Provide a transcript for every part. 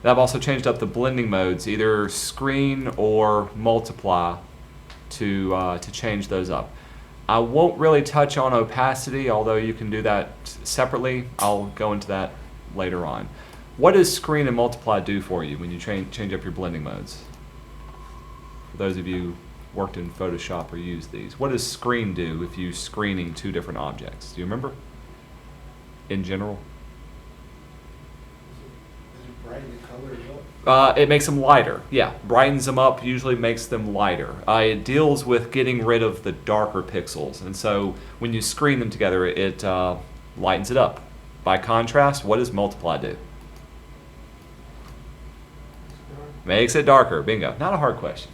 And I've also changed up the blending modes, either screen or multiply, to change those up. I won't really touch on opacity, although you can do that separately. I'll go into that later on. What does screen and multiply do for you when you change up your blending modes? For those of you who worked in Photoshop or used these, what does screen do if you're screening two different objects? Do you remember? In general? Does it brighten the colors up? It makes them lighter. Yeah, brightens them up, usually makes them lighter. It deals with getting rid of the darker pixels, and so when you screen them together, it lightens it up. By contrast, what does multiply do? Makes it darker. Bingo. Not a hard question.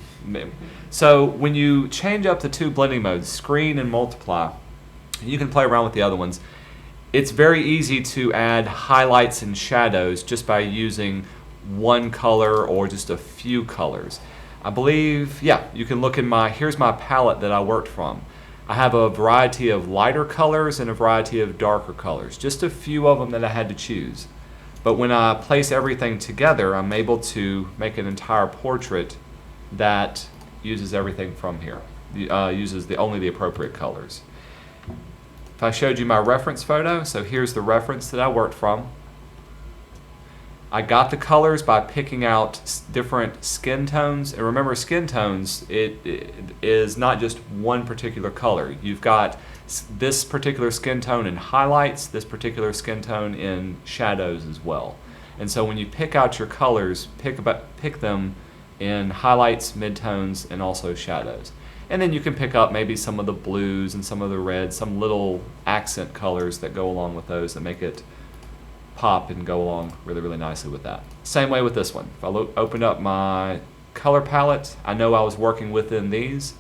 So when you change up the two blending modes, screen and multiply, you can play around with the other ones. It's very easy to add highlights and shadows just by using one color or just a few colors. I believe, yeah, you can look in here's my palette that I worked from. I have a variety of lighter colors and a variety of darker colors, just a few of them that I had to choose. But when I place everything together, I'm able to make an entire portrait that uses everything from here, uses only the appropriate colors. If I showed you my reference photo, so here's the reference that I worked from. I got the colors by picking out different skin tones. And remember, skin tones, it is not just one particular color. You've got this particular skin tone in highlights, this particular skin tone in shadows as well. And so when you pick out your colors, pick them in highlights, midtones, and also shadows. And then you can pick up maybe some of the blues and some of the reds, some little accent colors that go along with those that make it pop and go along really, really nicely with that. Same way with this one. If I open up my color palette, I know I was working within these.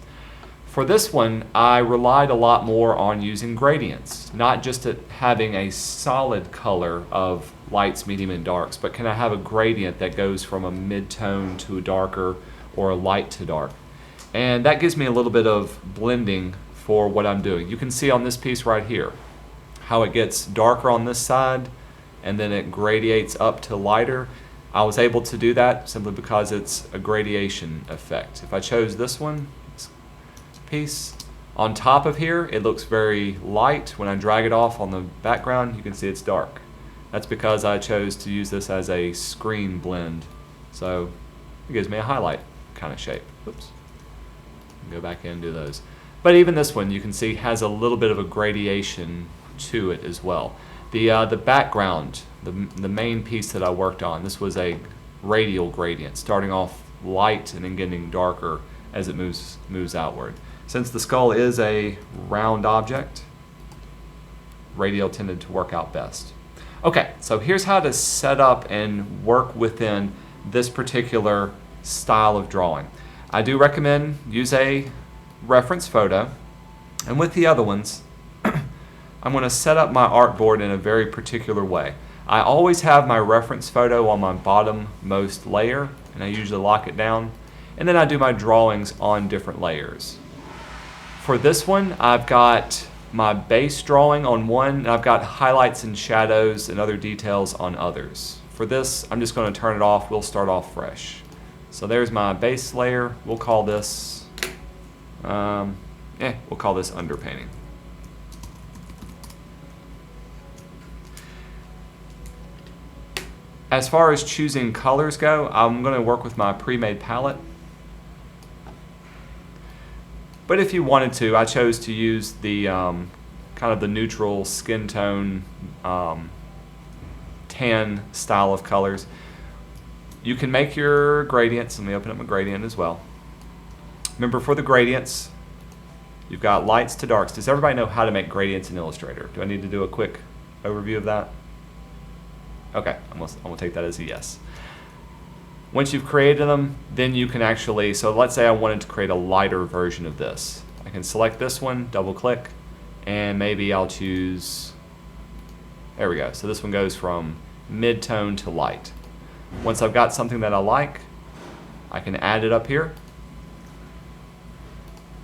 For this one, I relied a lot more on using gradients, not just having a solid color of lights, medium, and darks, but can I have a gradient that goes from a mid-tone to a darker or a light to dark. And that gives me a little bit of blending for what I'm doing. You can see on this piece right here how it gets darker on this side and then it gradiates up to lighter. I was able to do that simply because it's a gradation effect. If I chose this one, this piece, on top of here, it looks very light. When I drag it off on the background, you can see it's dark. That's because I chose to use this as a screen blend. So it gives me a highlight kind of shape. Oops. Go back in and do those. But even this one, you can see, has a little bit of a gradation to it as well. The background, the main piece that I worked on, this was a radial gradient, starting off light and then getting darker as it moves outward. Since the skull is a round object, radial tended to work out best. Okay, so here's how to set up and work within this particular style of drawing. I do recommend use a reference photo, and with the other ones, I'm going to set up my artboard in a very particular way. I always have my reference photo on my bottom-most layer, and I usually lock it down, and then I do my drawings on different layers. For this one, I've got my base drawing on one, and I've got highlights and shadows and other details on others. For this, I'm just going to turn it off. We'll start off fresh. So there's my base layer. We'll call this, we'll call this underpainting. As far as choosing colors go, I'm going to work with my pre-made palette. But if you wanted to, I chose to use the kind of the neutral skin tone tan style of colors. You can make your gradients. Let me open up my gradient as well. Remember, for the gradients, you've got lights to darks. Does everybody know how to make gradients in Illustrator? Do I need to do a quick overview of that? Okay, I'm gonna take that as a yes. Once you've created them, then you can actually, so let's say I wanted to create a lighter version of this. I can select this one, double click, and maybe I'll choose, there we go. So this one goes from mid-tone to light. Once I've got something that I like, I can add it up here.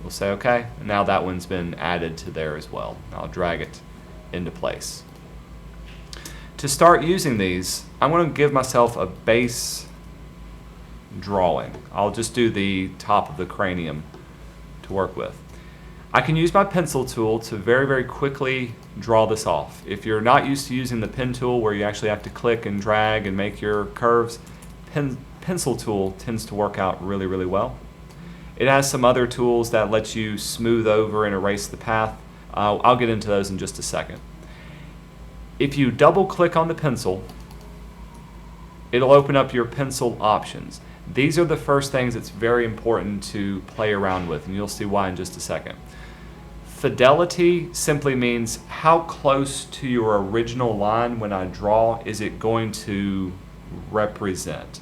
We'll say okay, and now that one's been added to there as well. I'll drag it into place. To start using these, I'm going to give myself a base drawing. I'll just do the top of the cranium to work with. I can use my pencil tool to very, very quickly draw this off. If you're not used to using the pen tool where you actually have to click and drag and make your curves, pencil tool tends to work out really, really well. It has some other tools that let you smooth over and erase the path. I'll get into those in just a second. If you double click on the pencil, it'll open up your pencil options. These are the first things that's very important to play around with, and you'll see why in just a second. Fidelity simply means how close to your original line when I draw is it going to represent.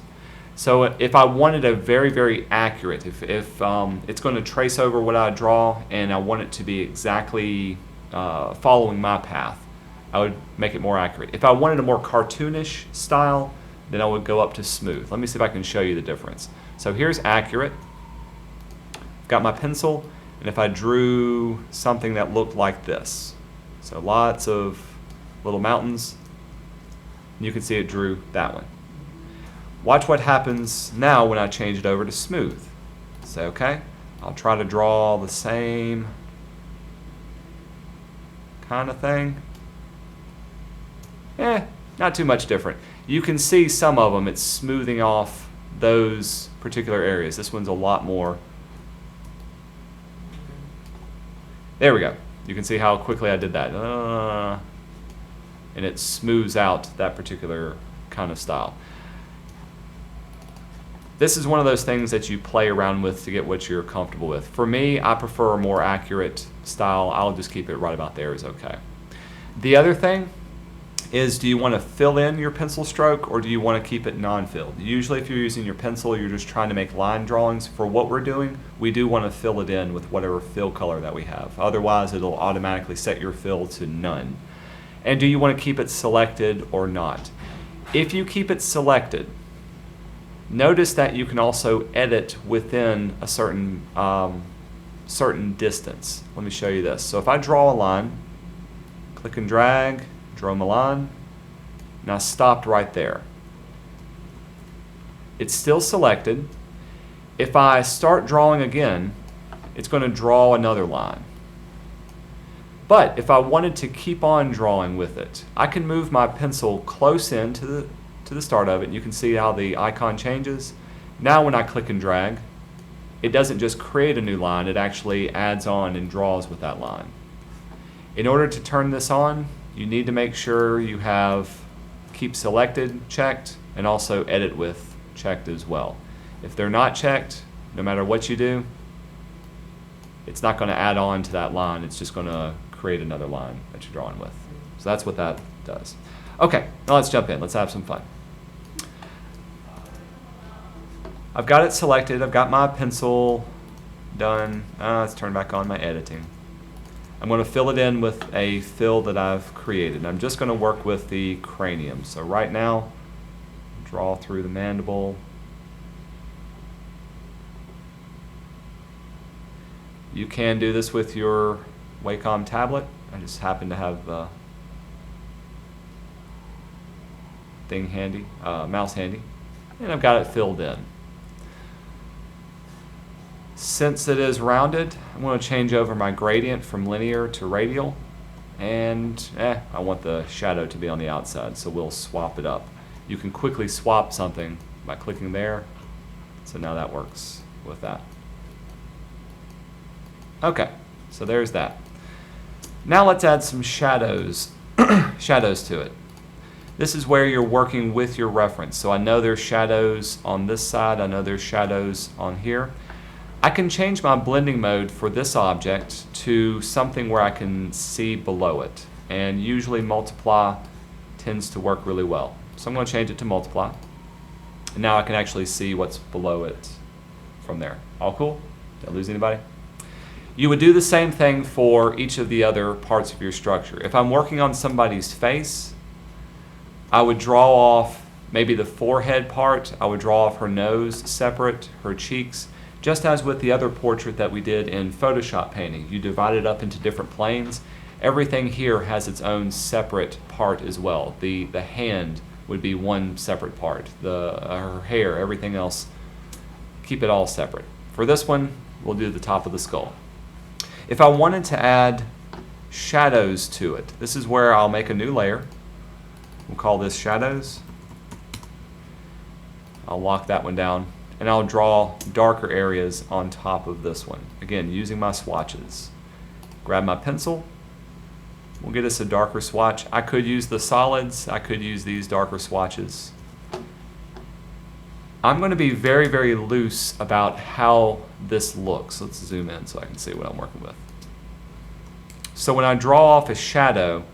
So if I wanted a very, very accurate, if it's going to trace over what I draw and I want it to be exactly following my path, I would make it more accurate. If I wanted a more cartoonish style, then I would go up to smooth. Let me see if I can show you the difference. So here's accurate. Got my pencil, and if I drew something that looked like this, so lots of little mountains, you can see it drew that one. Watch what happens now when I change it over to smooth. Say, okay, I'll try to draw the same kind of thing. Not too much different. You can see some of them, it's smoothing off those particular areas. This one's a lot more. There we go. You can see how quickly I did that. And it smooths out that particular kind of style. This is one of those things that you play around with to get what you're comfortable with. For me, I prefer a more accurate style. I'll just keep it right about there is okay. The other thing is, do you want to fill in your pencil stroke or do you want to keep it non-filled? Usually if you're using your pencil, you're just trying to make line drawings. For what we're doing, we do want to fill it in with whatever fill color that we have. Otherwise, it'll automatically set your fill to none. And do you want to keep it selected or not? If you keep it selected, notice that you can also edit within a certain distance. Let me show you this. So if I draw a line, click and drag, draw my line, and I stopped right there. It's still selected. If I start drawing again, it's going to draw another line. But if I wanted to keep on drawing with it, I can move my pencil close in to the start of it, and you can see how the icon changes. Now when I click and drag, it doesn't just create a new line, it actually adds on and draws with that line. In order to turn this on, you need to make sure you have keep selected checked and also edit with checked as well. If they're not checked, no matter what you do, it's not going to add on to that line, it's just going to create another line that you're drawing with. So that's what that does. Okay, now let's jump in, let's have some fun. I've got it selected, I've got my pencil done. Let's turn back on my editing. I'm going to fill it in with a fill that I've created. I'm just going to work with the cranium. So right now, draw through the mandible. You can do this with your Wacom tablet. I just happen to have the thing handy, mouse handy, and I've got it filled in. Since it is rounded, I'm going to change over my gradient from linear to radial, and I want the shadow to be on the outside, so we'll swap it up. You can quickly swap something by clicking there, so now that works with that. Okay, so there's that. Now let's add some shadows, shadows to it. This is where you're working with your reference. So I know there's shadows on this side, I know there's shadows on here. I can change my blending mode for this object to something where I can see below it. And usually multiply tends to work really well. So I'm going to change it to multiply. And now I can actually see what's below it from there. All cool? Did I lose anybody? You would do the same thing for each of the other parts of your structure. If I'm working on somebody's face, I would draw off maybe the forehead part. I would draw off her nose separate, her cheeks. Just as with the other portrait that we did in Photoshop painting, you divide it up into different planes. everything here has its own separate part as well. The hand would be one separate part. Her hair, everything else, keep it all separate. For this one, we'll do the top of the skull. If I wanted to add shadows to it, this is where I'll make a new layer. We'll call this shadows. I'll lock that one down, and I'll draw darker areas on top of this one. Again, using my swatches. Grab my pencil. We'll get us a darker swatch. I could use the solids. I could use these darker swatches. I'm going to be very, very loose about how this looks. Let's zoom in so I can see what I'm working with. So when I draw off a shadow,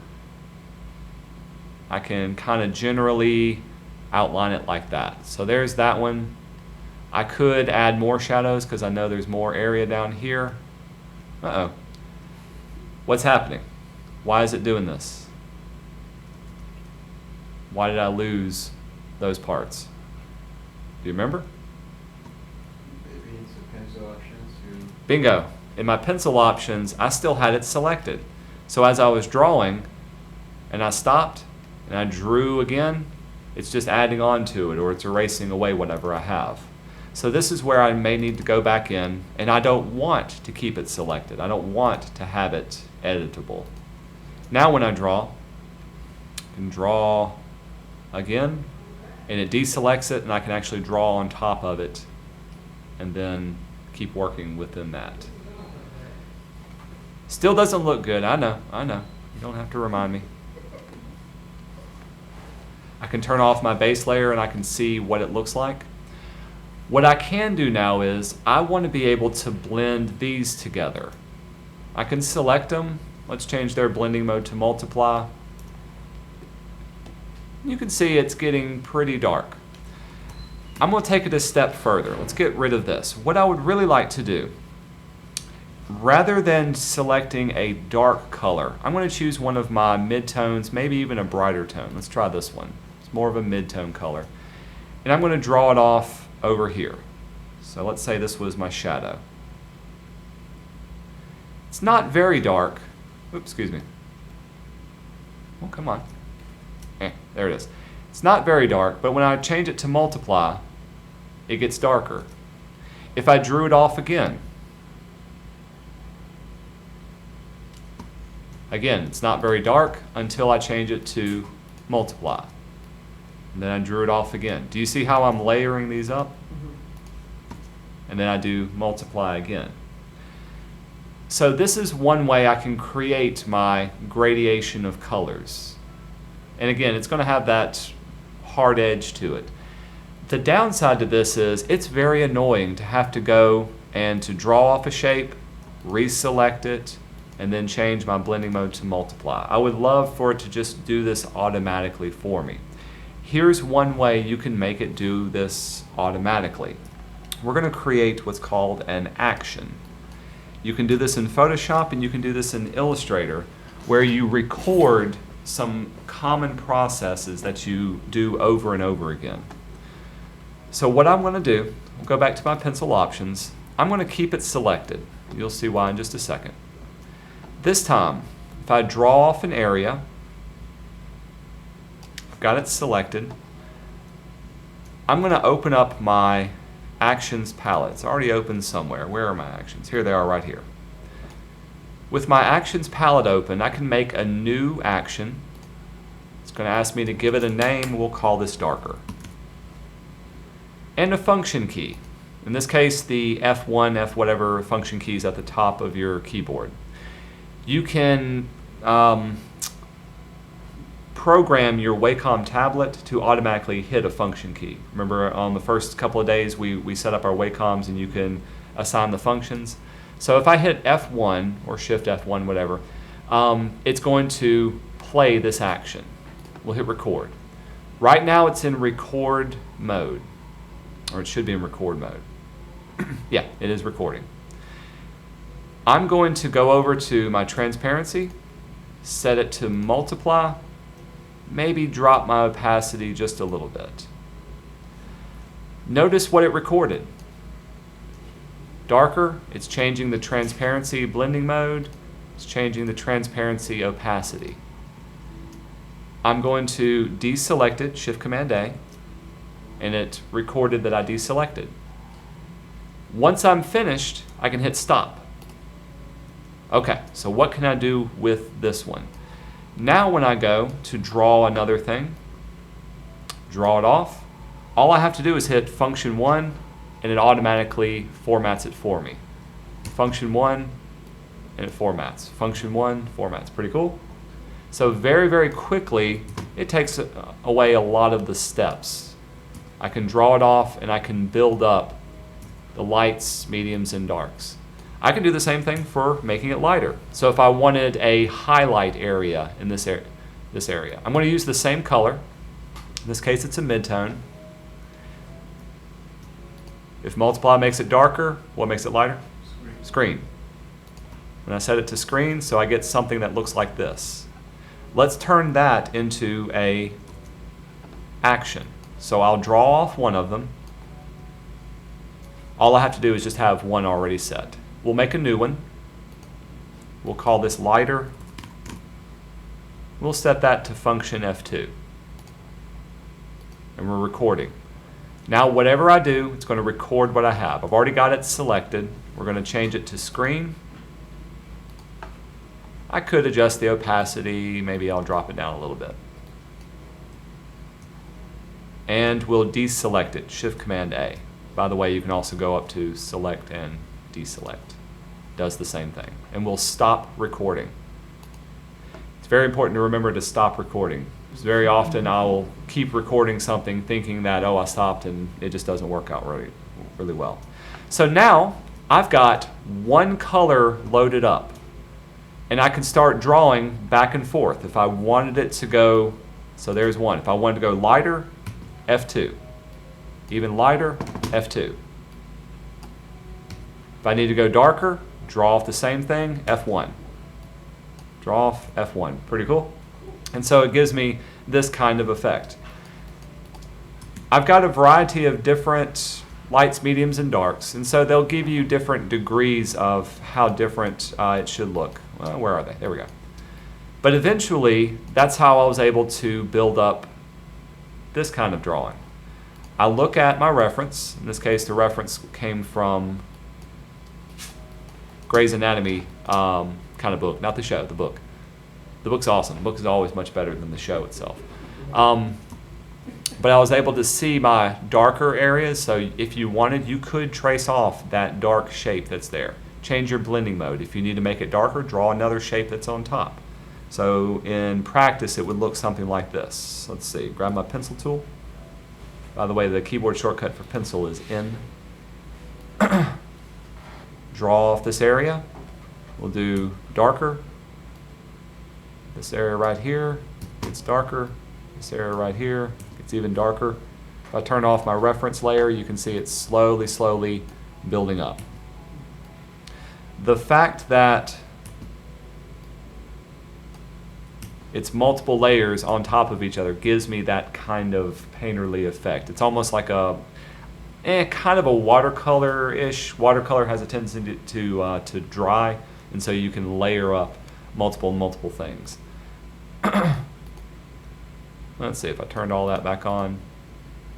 I can kind of generally outline it like that. So there's that one. I could add more shadows because I know there's more area down here. Uh-oh. What's happening? Why is it doing this? Why did I lose those parts? Do you remember? Maybe it's the pencil options. Bingo. In my pencil options, I still had it selected. So as I was drawing, and I stopped, and I drew again, it's just adding on to it, or it's erasing away whatever I have. So this is where I may need to go back in, and I don't want to keep it selected. I don't want to have it editable. Now when I draw, I can draw again, and it deselects it, and I can actually draw on top of it, and then keep working within that. Still doesn't look good. I know. You don't have to remind me. I can turn off my base layer and I can see what it looks like. What I can do now is I want to be able to blend these together. I can select them. Let's change their blending mode to multiply. You can see it's getting pretty dark. I'm going to take it a step further. Let's get rid of this. What I would really like to do, rather than selecting a dark color, I'm going to choose one of my midtones, maybe even a brighter tone. Let's try this one. It's more of a mid-tone color. And I'm going to draw it off over here. So let's say this was my shadow. It's not very dark. Oops, excuse me. Oh, come on. There it is. It's not very dark, but when I change it to multiply, it gets darker. If I drew it off again, it's not very dark until I change it to multiply. And then I drew it off again. Do you see how I'm layering these up? And then I do multiply again. So this is one way I can create my gradation of colors. And again, it's going to have that hard edge to it. The downside to this is it's very annoying to have to go and to draw off a shape, reselect it, and then change my blending mode to multiply. I would love for it to just do this automatically for me. Here's one way you can make it do this automatically. We're going to create what's called an action. You can do this in Photoshop and you can do this in Illustrator, where you record some common processes that you do over and over again. So what I'm going to do, we'll go back to my pencil options. I'm going to keep it selected. You'll see why in just a second. This time, if I draw off an area, I've got it selected. I'm going to open up my actions palette. It's already open somewhere. Where are my actions? Here they are right here. With my actions palette open, I can make a new action. It's going to ask me to give it a name. We'll call this darker. And a function key. In this case, the F1, F whatever function keys at the top of your keyboard. You can program your Wacom tablet to automatically hit a function key. Remember on the first couple of days we set up our Wacoms and you can assign the functions. So if I hit F1 or Shift F1, whatever, it's going to play this action. We'll hit record. Right now it's in record mode, or it should be in record mode. Yeah, it is recording. I'm going to go over to my transparency, set it to multiply, maybe drop my opacity just a little bit. Notice what it recorded. Darker, it's changing the transparency blending mode. It's changing the transparency opacity. I'm going to deselect it, Shift-Command-A, and it recorded that I deselected. Once I'm finished, I can hit stop. Okay, so what can I do with this one? Now when I go to draw another thing, draw it off, all I have to do is hit function 1 and it automatically formats it for me. Function 1 and it formats. Function 1 formats. Pretty cool. So very, very quickly, it takes away a lot of the steps. I can draw it off and I can build up the lights, mediums, and darks. I can do the same thing for making it lighter. So if I wanted a highlight area in this area, I'm going to use the same color. In this case, it's a midtone. If multiply makes it darker, what makes it lighter? Screen. And I set it to screen, so I get something that looks like this. Let's turn that into a action. So I'll draw off one of them. All I have to do is just have one already set. We'll make a new one. We'll call this lighter. We'll set that to function F2. And we're recording. Now whatever I do, it's going to record what I have. I've already got it selected. We're going to change it to screen. I could adjust the opacity. Maybe I'll drop it down a little bit. And we'll deselect it, Shift-Command-A. By the way, you can also go up to select and deselect. Does the same thing. And we'll stop recording. It's very important to remember to stop recording. Because very often I'll keep recording something thinking that, oh, I stopped, and it just doesn't work out really well. So now I've got one color loaded up. And I can start drawing back and forth. If I wanted it to go, so there's one. If I wanted to go lighter, F2. Even lighter, F2. If I need to go darker, draw off the same thing, F1. Draw off F1. Pretty cool. And so it gives me this kind of effect. I've got a variety of different lights, mediums, and darks, and so they'll give you different degrees of how different it should look. Well, where are they? There we go. But eventually, that's how I was able to build up this kind of drawing. I look at my reference. In this case, the reference came from Grey's Anatomy kind of book, not the show, the book. The book's awesome. The book is always much better than the show itself. But I was able to see my darker areas, so if you wanted, you could trace off that dark shape that's there. Change your blending mode. If you need to make it darker, draw another shape that's on top. So in practice, it would look something like this. Let's see, grab my pencil tool. By the way, the keyboard shortcut for pencil is N. Draw off this area. We'll do darker. This area right here gets darker. This area right here gets even darker. If I turn off my reference layer, you can see it's slowly building up. The fact that it's multiple layers on top of each other gives me that kind of painterly effect. It's almost like a kind of a watercolor-ish. Watercolor has a tendency to dry, and so you can layer up multiple things. Let's see if I turned all that back on.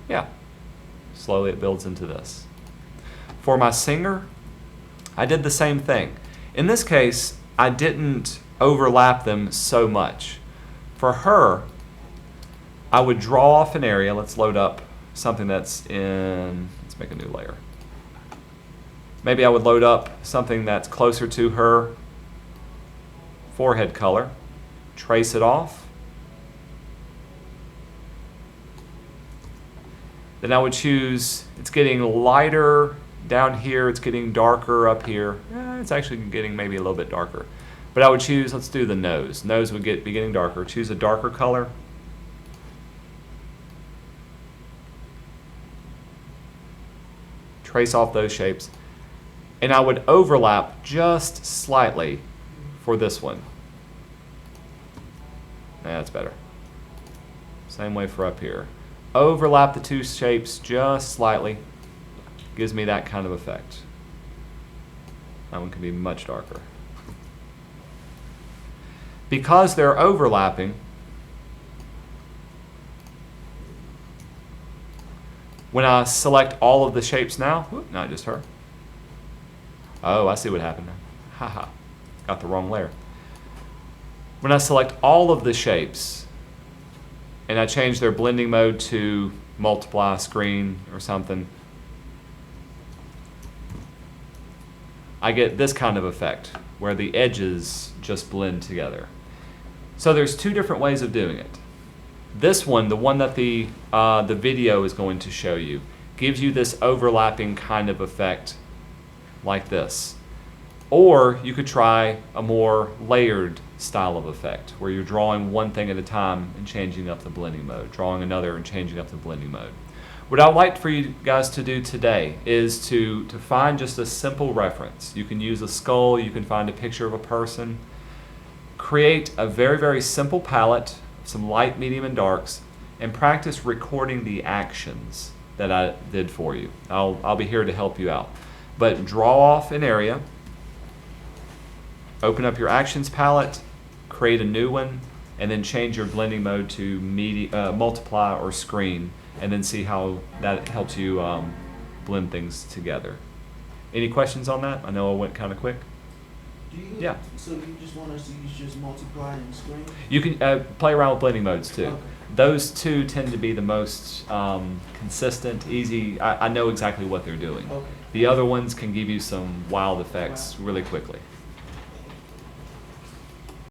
Yeah, slowly it builds into this. For my singer, I did the same thing. In this case, I didn't overlap them so much. For her, I would draw off an area. Let's load up something that's in, let's make a new layer. Maybe I would load up something that's closer to her forehead color, trace it off. Then I would choose, it's getting lighter down here, it's getting darker up here. It's actually getting maybe a little bit darker. But I would choose, let's do the nose. Nose would be getting darker. Choose a darker color. Trace off those shapes. And I would overlap just slightly for this one. That's better. Same way for up here. Overlap the two shapes just slightly. Gives me that kind of effect. That one can be much darker. Because they're overlapping, when I select all of the shapes now, whoop, not just her. Oh, I see what happened now. Haha, got the wrong layer. When I select all of the shapes and I change their blending mode to multiply, screen, or something, I get this kind of effect where the edges just blend together. So there's two different ways of doing it. This one, the one that the video is going to show you, gives you this overlapping kind of effect like this. Or you could try a more layered style of effect where you're drawing one thing at a time and changing up the blending mode, drawing another and changing up the blending mode. What I'd like for you guys to do today is to find just a simple reference. You can use a skull, you can find a picture of a person. Create a very, very simple palette, some light, medium, and darks, and practice recording the actions that I did for you. I'll be here to help you out. But draw off an area, open up your actions palette, create a new one, and then change your blending mode to multiply or screen, and then see how that helps you blend things together. Any questions on that? I know I went kind of quick. Yeah. So you just want us to use just multiply and screen? You can play around with blending modes too. Okay. Those two tend to be the most consistent, easy. I know exactly what they're doing. Okay. The other ones can give you some wild effects really quickly.